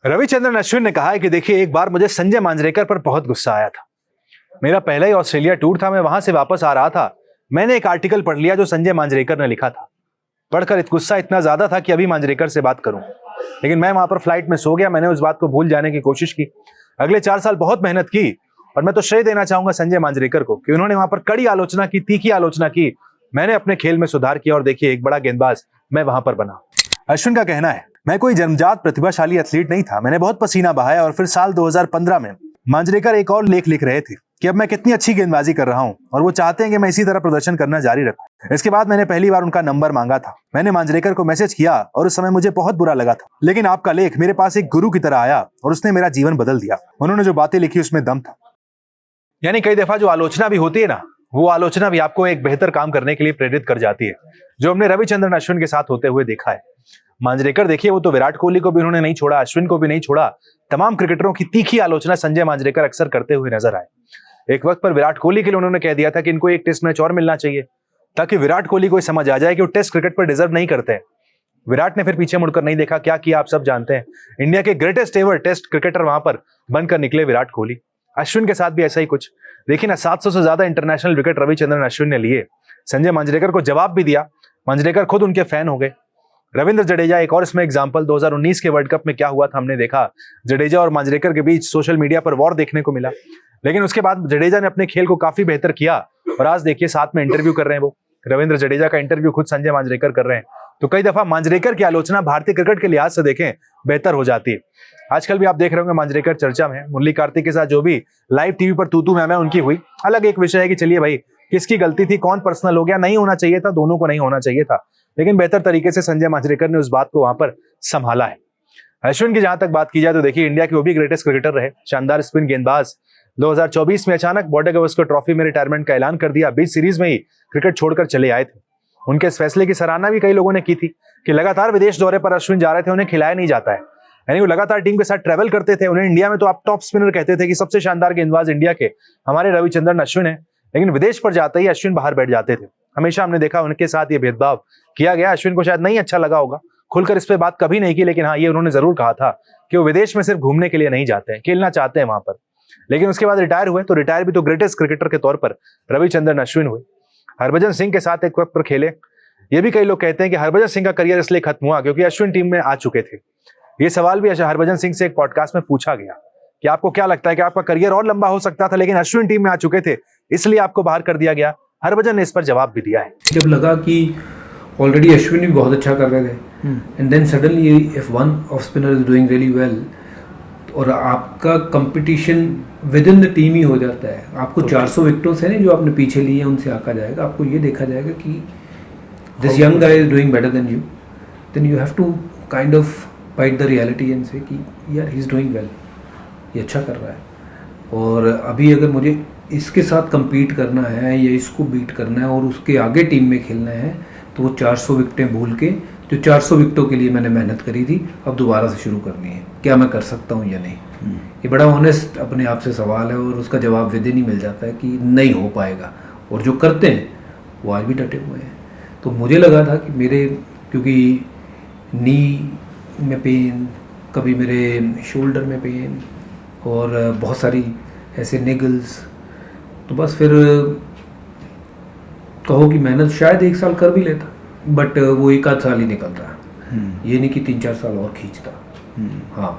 रविचंद्रन अश्विन ने कहा है कि देखिए, एक बार मुझे संजय मांजरेकर पर बहुत गुस्सा आया था। मेरा पहला ही ऑस्ट्रेलिया टूर था, मैं वहां से वापस आ रहा था। मैंने एक आर्टिकल पढ़ लिया जो संजय मांजरेकर ने लिखा था। पढ़कर गुस्सा इतना ज्यादा था कि अभी मांजरेकर से बात करूं, लेकिन मैं वहां पर फ्लाइट में सो गया। मैंने उस बात को भूल जाने की कोशिश की। अगले 4 साल बहुत मेहनत की और मैं तो श्रेय देना चाहूंगा संजय मांजरेकर को कि उन्होंने वहां पर कड़ी आलोचना की, तीखी आलोचना की। मैंने अपने खेल में सुधार किया और देखिए, एक बड़ा गेंदबाज मैं वहां पर बना। अश्विन का कहना है, मैं कोई जन्मजात प्रतिभाशाली एथलीट नहीं था। मैंने बहुत पसीना बहाया और फिर साल 2015 में मांजरेकर एक और लेख लिख रहे थे कि अब मैं कितनी अच्छी गेंदबाजी कर रहा हूं और वो चाहते हैं कि मैं इसी तरह प्रदर्शन करना जारी रखूं। इसके बाद मैंने पहली बार उनका नंबर मांगा था। मैंने मांजरेकर को मैसेज किया और उस समय मुझे बहुत बुरा लगा था, लेकिन आपका लेख मेरे पास एक गुरु की तरह आया और उसने मेरा जीवन बदल दिया। उन्होंने जो बातें लिखी उसमें दम था। यानी कई दफा जो आलोचना भी होती है ना, वो आलोचना भी आपको एक बेहतर काम करने के लिए प्रेरित कर जाती है, जो हमने रविचंद्रन अश्विन के साथ होते हुए देखा है। मांजरेकर देखिए, वो तो विराट कोहली को भी उन्होंने नहीं छोड़ा, अश्विन को भी नहीं छोड़ा। तमाम क्रिकेटरों की तीखी आलोचना संजय मांजरेकर अक्सर करते हुए नजर आए। एक वक्त पर विराट कोहली के लिए उन्होंने कह दिया था कि इनको एक टेस्ट मैच और मिलना चाहिए, ताकि विराट कोहली को समझ आ जाए कि वो टेस्ट क्रिकेट पर डिजर्व नहीं करते हैं। विराट ने फिर पीछे मुड़कर नहीं देखा, क्या किया आप सब जानते हैं। इंडिया के ग्रेटेस्ट एवर टेस्ट क्रिकेटर वहां पर बनकर निकले विराट कोहली। अश्विन के साथ भी ऐसा ही कुछ। देखिए ना, 700 से ज्यादा इंटरनेशनल विकेट रविचंद्रन अश्विन ने लिए। संजय मांजरेकर को जवाब भी दिया। मांजरेकर खुद उनके फैन हो गए। रविंद्र जडेजा एक और इसमें एग्जांपल। 2019 के वर्ल्ड कप में क्या हुआ था हमने देखा। जडेजा और मांजरेकर के बीच सोशल मीडिया पर वॉर देखने को मिला, लेकिन उसके बाद जडेजा ने अपने खेल को काफी बेहतर किया और आज देखिए साथ में इंटरव्यू कर रहे हैं। वो रविंद्र जडेजा का इंटरव्यू खुद संजय मांजरेकर कर रहे हैं। तो कई दफा मांजरेकर की आलोचना भारतीय क्रिकेट के लिहाज से देखें बेहतर हो जाती है। आजकल भी आप देख रहे होंगे मांजरेकर चर्चा में। मुरली कार्तिक के साथ जो भी लाइव टीवी पर तू मैं उनकी हुई। अलग एक विषय है कि चलिए भाई, किसकी गलती थी, कौन पर्सनल हो गया, नहीं होना चाहिए था, दोनों को नहीं होना चाहिए था, लेकिन बेहतर तरीके से संजय मांजरेकर ने उस बात को वहां पर संभाला है। अश्विन की जहां तक बात की जाए तो देखिए, इंडिया के वो भी ग्रेटेस्ट क्रिकेटर रहे, शानदार स्पिन गेंदबाज। 2024 में अचानक बॉर्डर गावस्कर ट्रॉफी में रिटायरमेंट का ऐलान कर दिया। 20 सीरीज में ही क्रिकेट छोड़कर चले आए थे। उनके इस फैसले की सराहना भी कई लोगों ने की थी कि लगातार विदेश दौरे पर अश्विन जा रहे थे, उन्हें खिलाया नहीं जाता है। यानी वो लगातार टीम के साथ ट्रैवल करते थे। उन्हें इंडिया में तो आप टॉप स्पिनर कहते थे कि सबसे शानदार गेंदबाज इंडिया के हमारे रविचंद्रन अश्विन है, लेकिन विदेश पर जाते ही अश्विन बाहर बैठ जाते थे। हमेशा हमने देखा उनके साथ ये भेदभाव किया गया। अश्विन को शायद नहीं अच्छा लगा होगा, खुलकर इस पे बात कभी नहीं की, लेकिन हाँ, ये उन्होंने जरूर कहा था कि वो विदेश में सिर्फ घूमने के लिए नहीं जाते हैं, खेलना चाहते हैं वहां पर। लेकिन उसके बाद रिटायर हुए, तो रिटायर भी तो ग्रेटेस्ट क्रिकेटर के तौर पर रविचंद्रन अश्विन हुए। हरभजन सिंह के साथ एक वक्त पर खेले। ये भी कई लोग कहते हैं कि हरभजन सिंह का करियर इसलिए खत्म हुआ क्योंकि अश्विन टीम में आ चुके थे। ये सवाल भी हरभजन सिंह से एक पॉडकास्ट में पूछा गया कि आपको क्या लगता है कि आपका करियर और लंबा हो सकता था, लेकिन अश्विन टीम में आ चुके थे इसलिए आपको बाहर कर दिया गया। हरभजन ने इस पर जवाब भी दिया है। जब लगा कि ऑलरेडी अश्विन भी बहुत अच्छा कर रहे थे and then suddenly if one of spinner is doing really well और आपका competition within the team ही हो जाता है, आपको 400 विकेटों से नहीं जो आपने पीछे लिए हैं उनसे आका जाएगा। आपको ये देखा जाएगा कि this young guy is doing better than you, then you have to kind of bite the reality and say कि यार ही इज डूइंग वेल, ये अच्छा कर रहा है और अभी अगर मुझे इसके साथ compete करना है या इसको बीट करना है और उसके आगे टीम में खेलना है, तो वो 400 विकेटें भूल के जो 400 विकेटों के लिए मैंने मेहनत करी थी अब दोबारा से शुरू करनी है। क्या मैं कर सकता हूँ या नहीं? ये बड़ा ऑनेस्ट अपने आप से सवाल है और उसका जवाब विद इन ही मिल जाता है कि नहीं हो पाएगा। और जो करते हैं वो आज भी डटे हुए हैं। तो मुझे लगा था कि मेरे, क्योंकि नी में पेन, कभी मेरे शोल्डर में पेन और बहुत सारी ऐसे निगल्स, तो बस फिर कहो कि मेहनत शायद 1 साल कर भी लेता, बट वो 1 आध साल ही निकल रहा है। ये नहीं कि 3-4 साल और खींचता। हाँ,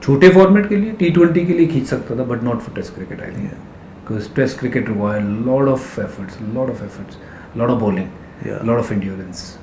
छोटे फॉर्मेट के लिए T20 के लिए खींच सकता था, but not for test cricket I think, because test cricket require lot of efforts, lot of bowling, lot of endurance.